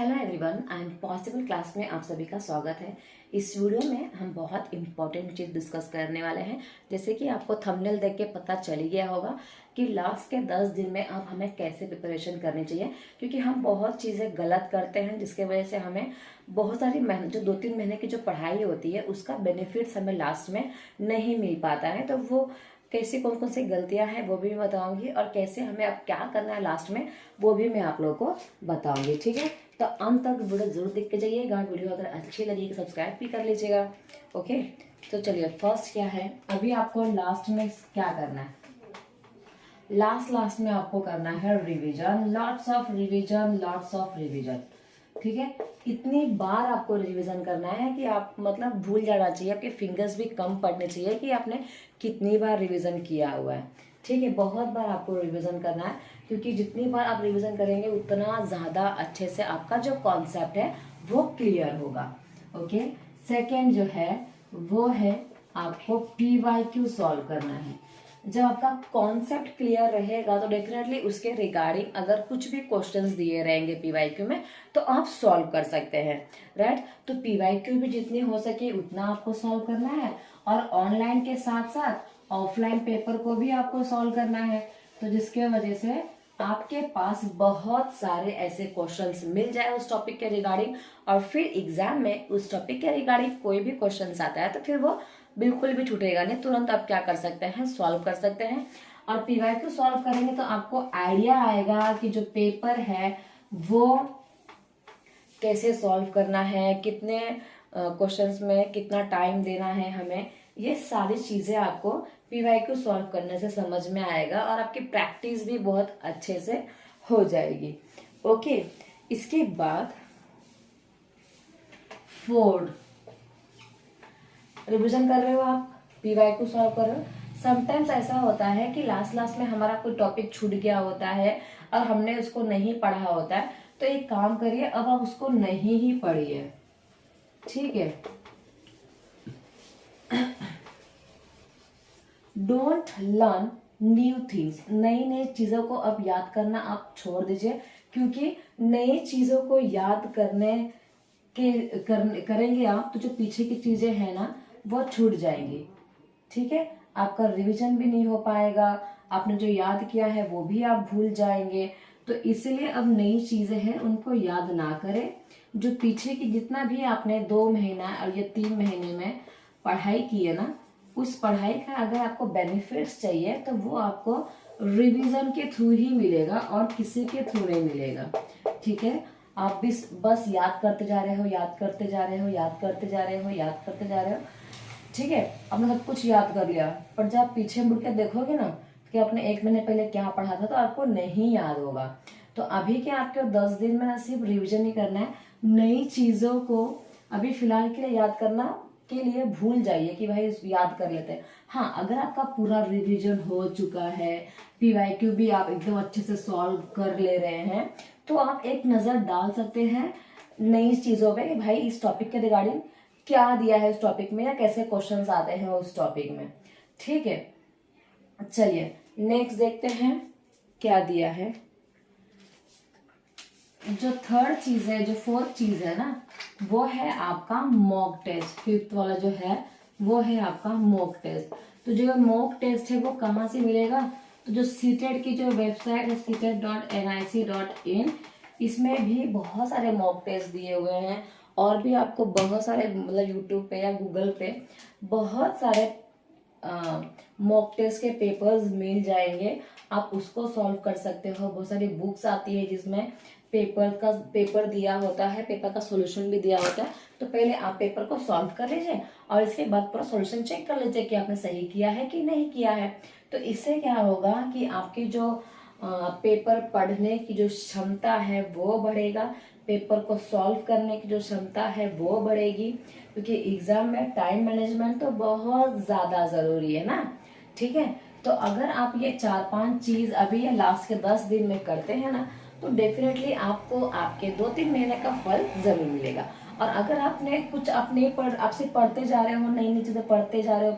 Hello everyone, I am possible class में आप सभी का स्वागत है। इस वीडियो में हम बहुत इंपॉर्टेंट चीज़ डिस्कस करने वाले हैं। जैसे कि आपको थंबनेल देख के पता चल ही गया होगा कि लास्ट के 10 दिन में अब हमें कैसे प्रिपरेशन करनी चाहिए, क्योंकि हम बहुत चीज़ें गलत करते हैं जिसके वजह से हमें बहुत सारी मेहनत, जो 2-3 महीने की जो पढ़ाई होती है उसका बेनिफिट्स हमें लास्ट में नहीं मिल पाता है। तो वो कैसी कौन कौन सी गलतियां हैं वो भी मैं बताऊंगी, और कैसे हमें अब क्या करना है लास्ट में वो भी मैं आप लोगों को बताऊंगी। ठीक है, तो अंत तक वीडियो जरूर देख के जाइएगा। वीडियो अगर अच्छी लगी तो सब्सक्राइब भी कर लीजिएगा। ओके, तो चलिए फर्स्ट क्या है, अभी आपको लास्ट में क्या करना है, लास्ट में आपको करना है revision, lots of revision, lots of revision. ठीक है, इतनी बार आपको रिवीजन करना है कि आप मतलब भूल जाना चाहिए, आपके फिंगर्स भी कम पड़ने चाहिए कि आपने कितनी बार रिवीजन किया हुआ है। ठीक है, बहुत बार आपको रिवीजन करना है, क्योंकि जितनी बार आप रिवीजन करेंगे उतना ज़्यादा अच्छे से आपका जो कॉन्सेप्ट है वो क्लियर होगा। ओके, सेकेंड जो है वो है आपको PYQ सॉल्व करना है। जब आपका कॉन्सेप्ट क्लियर रहेगा तो डेफिनेटली उसके रिगार्डिंग अगर कुछ भी क्वेश्चंस दिए रहेंगे PYQ में तो आप सॉल्व कर सकते हैं, राइट। तो PYQ भी जितनी हो सके उतना आपको सॉल्व करना है, और ऑनलाइन के साथ साथ ऑफलाइन पेपर को भी आपको सॉल्व करना है। तो जिसके वजह से आपके पास बहुत सारे ऐसे क्वेश्चंस मिल जाए उस टॉपिक के रिगार्डिंग, और फिर एग्जाम में उस टॉपिक के रिगार्डिंग कोई भी क्वेश्चंस आता है तो फिर वो बिल्कुल भी छूटेगा नहीं, तुरंत आप क्या कर सकते हैं, सॉल्व कर सकते हैं। और PYQ सॉल्व करेंगे तो आपको आइडिया आएगा कि जो पेपर है वो कैसे सॉल्व करना है, कितने क्वेश्चंस में कितना टाइम देना है हमें, ये सारी चीजें आपको PYQ सॉल्व करने से समझ में आएगा, और आपकी प्रैक्टिस भी बहुत अच्छे से हो जाएगी। ओके, इसके बाद फोर्थ, रिवीजन कर रहे हो आप, PYQ सॉल्व कर रहे हो। समटाइम्स ऐसा होता है कि लास्ट में हमारा कोई टॉपिक छूट गया होता है और हमने उसको नहीं पढ़ा होता है, तो एक काम करिए, अब आप उसको नहीं ही पढ़िए। ठीक है, डोंट लर्न न्यू थिंग्स, नई नई चीजों को अब याद करना आप छोड़ दीजिए, क्योंकि नई चीजों को याद करेंगे आप तो जो पीछे की चीजें हैं ना वो छूट जाएंगी। ठीक है, आपका रिवीजन भी नहीं हो पाएगा, आपने जो याद किया है वो भी आप भूल जाएंगे। तो इसलिए अब नई चीजें हैं उनको याद ना करें, जो पीछे की जितना भी आपने 2 महीना और ये 3 महीने में पढ़ाई की है ना, उस पढ़ाई का अगर आपको बेनिफिट्स चाहिए तो वो आपको रिवीजन के थ्रू ही मिलेगा और किसी के थ्रू नहीं मिलेगा। ठीक है, आप भी बस याद करते जा रहे हो, याद करते जा रहे हो, याद करते जा रहे हो, याद करते जा रहे हो। ठीक है, आपने सब कुछ याद कर लिया, पर जब आप पीछे मुड़ के देखोगे ना कि आपने 1 महीने पहले क्या पढ़ा था तो आपको नहीं याद होगा। तो अभी के आपके 10 दिन में ना सिर्फ रिवीजन ही करना है, नई चीजों को अभी फिलहाल के लिए याद करना के लिए भूल जाइए कि भाई याद कर लेते हैं। हाँ, अगर आपका पूरा रिवीजन हो चुका है, PYQ भी आप एकदम अच्छे से सॉल्व कर ले रहे हैं, तो आप एक नजर डाल सकते हैं नई चीजों पे, भाई इस टॉपिक के रिगार्डिंग क्या दिया है उस टॉपिक में, या कैसे क्वेश्चंस आते हैं उस टॉपिक में। ठीक है, चलिए नेक्स्ट देखते हैं क्या दिया है। जो थर्ड चीज है, जो फोर्थ चीज है ना, वो है आपका मॉक टेस्ट। फिफ्थ वाला जो है वो है आपका मॉक टेस्ट। तो जो मॉक टेस्ट है वो कहाँ से मिलेगा, तो जो सीटेट की जो वेबसाइट है CTET.nic.in, इसमें भी बहुत सारे मॉक टेस्ट दिए हुए हैं, और भी आपको बहुत सारे मतलब यूट्यूब पे या गूगल पे बहुत सारे मॉक टेस्ट के पेपर्स मिल जाएंगे, आप उसको सॉल्व कर सकते हो। बहुत सारी बुक्स आती है जिसमें पेपर दिया होता है, पेपर का सॉल्यूशन भी दिया होता है। तो पहले आप पेपर को सॉल्व कर लीजिए और इसके बाद पूरा सॉल्यूशन चेक कर लीजिए कि आपने सही किया है कि नहीं किया है। तो इससे क्या होगा कि आपकी जो पेपर पढ़ने की जो क्षमता है वो बढ़ेगा, पेपर को सॉल्व करने की जो क्षमता है वो बढ़ेगी, क्योंकि एग्जाम में टाइम मैनेजमेंट तो बहुत ज्यादा जरूरी है ना। ठीक है, तो अगर आप ये 4-5 चीज अभी ये लास्ट के 10 दिन में करते हैं ना, तो डेफिनेटली आपको आपके 2-3 महीने का फल जरूर मिलेगा। और अगर आपने कुछ अपने आपसे पढ़ते जा रहे हो, नई नई चीजें पढ़ते जा रहे हो,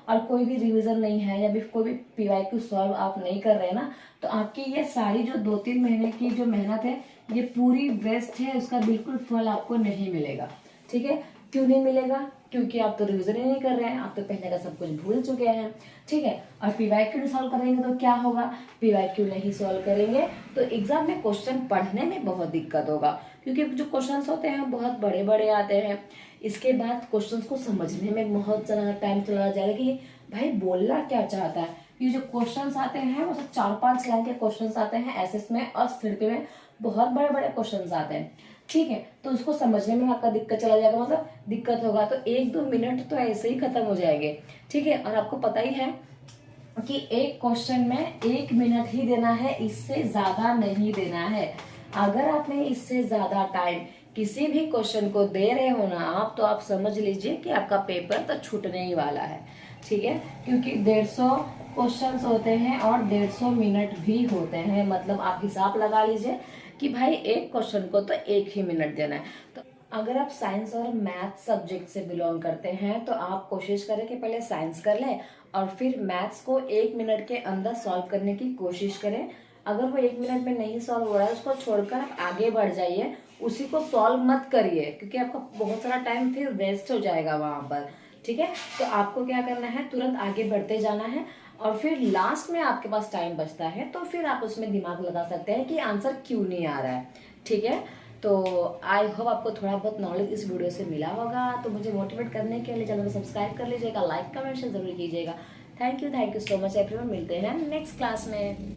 और कोई भी रिवीजन नहीं है या भी कोई भी पीवाईक्यू सॉल्व आप नहीं कर रहे हैं ना, तो आपकी ये सारी जो 2-3 महीने की जो मेहनत है ये पूरी वेस्ट है, उसका बिल्कुल फल आपको नहीं मिलेगा। ठीक है, क्यों नहीं मिलेगा? क्योंकि आप तो रिविजन ही नहीं कर रहे हैं, आप तो पहले का सब कुछ भूल चुके हैं। ठीक है, और पीवाईक्यू सॉल्व करेंगे तो क्या होगा? पीवाईक्यू नहीं सॉल्व करेंगे तो एग्जाम में क्वेश्चन पढ़ने में बहुत दिक्कत होगा, क्योंकि जो क्वेश्चंस होते हैं बहुत बड़े बड़े आते हैं। इसके बाद क्वेश्चंस को समझने में बहुत सारा टाइम चला जाएगा कि भाई बोलना क्या चाहता है। ये जो क्वेश्चंस आते हैं वो 4-5 लाइन के क्वेश्चंस आते हैं एसएस में, और स्थिति में बहुत बड़े बड़े क्वेश्चंस आते हैं। ठीक है, तो उसको समझने में आपका दिक्कत चला जाएगा, मतलब दिक्कत होगा, तो 1-2 मिनट तो ऐसे ही खत्म हो जाएंगे। ठीक है, और आपको पता ही है कि एक क्वेश्चन में 1 मिनट ही देना है, इससे ज्यादा नहीं देना है। अगर आपने इससे ज्यादा टाइम किसी भी क्वेश्चन को दे रहे हो ना आप, तो आप समझ लीजिए कि आपका पेपर तो छूटने ही वाला है। ठीक है, क्योंकि 150 क्वेश्चंस होते हैं और 150 मिनट भी होते हैं, मतलब आप हिसाब लगा लीजिए कि भाई एक क्वेश्चन को तो 1 ही मिनट देना है। तो अगर आप साइंस और मैथ सब्जेक्ट से बिलोंग करते हैं तो आप कोशिश करें कि पहले साइंस कर लें और फिर मैथ्स को 1 मिनट के अंदर सॉल्व करने की कोशिश करें। अगर वो 1 मिनट में नहीं सॉल्व हो रहा है, उसको छोड़कर आप आगे बढ़ जाइए, उसी को सॉल्व मत करिए, क्योंकि आपका बहुत सारा टाइम फिर वेस्ट हो जाएगा वहां पर। ठीक है, तो आपको क्या करना है, तुरंत आगे बढ़ते जाना है, और फिर लास्ट में आपके पास टाइम बचता है तो फिर आप उसमें दिमाग लगा सकते हैं कि आंसर क्यों नहीं आ रहा है। ठीक है, तो आई होप आपको थोड़ा बहुत नॉलेज इस वीडियो से मिला होगा। तो मुझे मोटिवेट करने के लिए चैनल को सब्सक्राइब कर लीजिएगा, लाइक कमेंट जरूर कीजिएगा। Thank you so much everyone, मिलते हैं नेक्स्ट क्लास में।